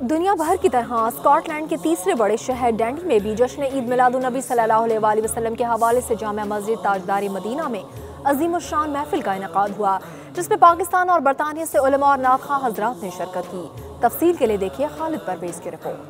دنیا بھر کی طرح اسکاٹ لینڈ کے تیسرے بڑے شہر ڈنڈی میں بھی جشن عید میلاد النبی صلی اللہ علیہ وسلم کے حوالے سے جامع مسجد تاجدار مدینہ میں عظیم الشان محفل کا انعقاد ہوا، جس میں پاکستان اور برطانیہ سے علماء اور نعت خواں حضرات نے شرکت کی۔ تفصیل کے لیے دیکھیے خالد پرویز کی رپورٹ۔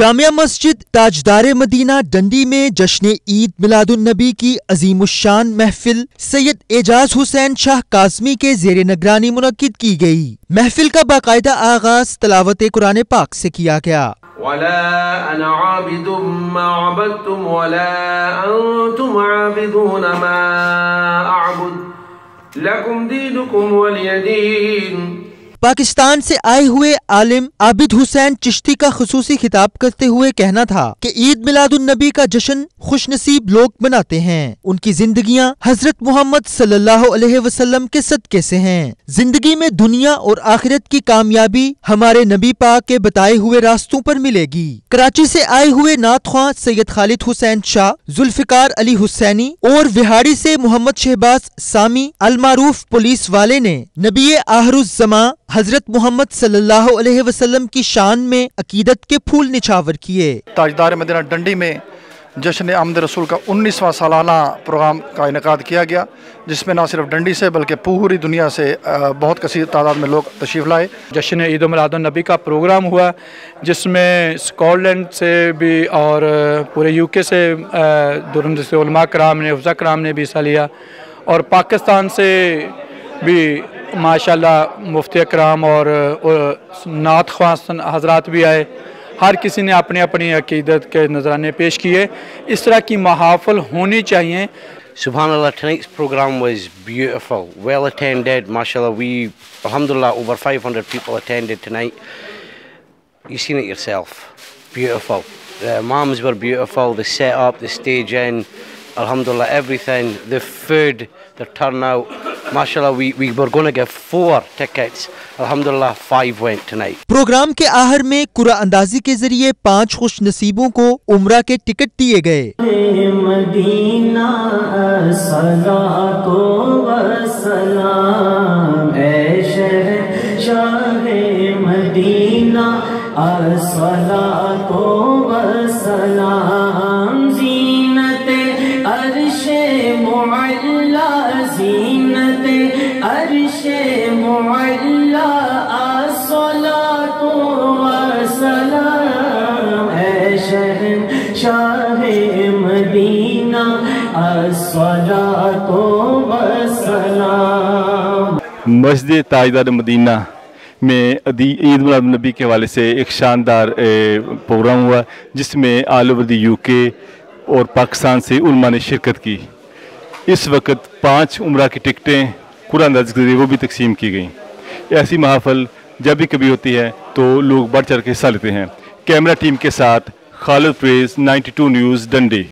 جامعہ مسجد تاجدار مدینہ ڈنڈی میں جشن عید میلاد النبی کی عظیم الشان محفل سید اعجاز حسین شاہ قاسمی کے زیر نگرانی منعقد کی گئی۔ محفل کا باقاعدہ آغاز تلاوت قرآن پاک سے کیا گیا۔ وَلَا أَنَا عَابِدٌ مَّا عَبَدتُّمْ وَلَا أَنتُمْ عَابِدُونَ مَا أَعْبُدُ لَكُمْ دِينُكُمْ وَلِيَ دِينِ۔ پاکستان سے آئے ہوئے عالم عابد حسین چشتی کا خصوصی خطاب کرتے ہوئے کہنا تھا کہ عید میلاد النبی کا جشن خوش نصیب لوگ مناتے ہیں، ان کی زندگیاں حضرت محمد صلی اللہ علیہ وسلم کے صدقے سے ہیں۔ زندگی میں دنیا اور آخرت کی کامیابی ہمارے نبی پاک کے بتائے ہوئے راستوں پر ملے گی۔ کراچی سے آئے ہوئے نعت خواں سید خالد حسین شاہ، ذوالفقار علی حسینی اور وہاڑی سے محمد شہباز سامی المعروف پولیس والے نے نبی آخر الزماں حضرت محمد صلی اللہ علیہ وسلم کی شان میں عقیدت کے پھول نچھاور کیے۔ تاجدار مدینہ ڈنڈی میں جشن آمد رسول کا 19واں سالانہ پروگرام کا انعقاد کیا گیا، جس میں نہ صرف ڈنڈی سے بلکہ پوری دنیا سے بہت کثیر تعداد میں لوگ تشریف لائے۔ جشن عید میلاد النبی کا پروگرام ہوا، جس میں اسکاٹ لینڈ سے بھی اور پورے یو کے سے دور سے علماء کرام نے، حفظہ کرام نے بھی حصہ لیا، اور پاکستان سے بھی ماشاءاللہ مفتی اکرام اور نعت خواں حضرات بھی آئے۔ ہر کسی نے اپنی اپنی عقیدت کے نذرانے پیش کیے۔ اس طرح کی محافل ہونی چاہیے۔ Subhanallah, tonight's program was beautiful, well attended, mashallah. Alhamdulillah, over 500 people attended tonight. You've seen it yourself, beautiful. The imams were beautiful, the setup, the staging, alhamdulillah, everything, the food, the turnout. Mashallah, we were going to give 4 tickets. Alhamdulillah, 5 went tonight. Programme کے آخر میں قرعہ اندازی کے ذریعے 5 خوش نصیبوں کو عمرہ کے ٹکٹ دیے گئے۔ مدینہ الصلاۃ والسلام اے شہنشاہ مدینہ الصلاۃ والسلام زینت عرش معلا زینت عرش معلا الصلاۃ والسلام اے شہنشاہ مدینہ الصلاۃ والسلام۔ مسجد تاجدار مدینہ میں عید میلاد النبی کے حوالے سے ایک شاندار پروگرام ہوا، جس میں آل اوور دی یو کے اور پاکستان سے علماء نے شرکت کی۔ اس وقت 5 عمرہ کی ٹکٹیں قرعہ اندازی کے ذریعے وہ بھی تقسیم کی گئیں۔ ایسی محافل جب بھی کبھی ہوتی ہے تو لوگ بڑھ چڑھ کے حصہ لیتے ہیں۔ کیمرہ ٹیم کے ساتھ خالد پرویز، 92 نیوز ڈنڈی۔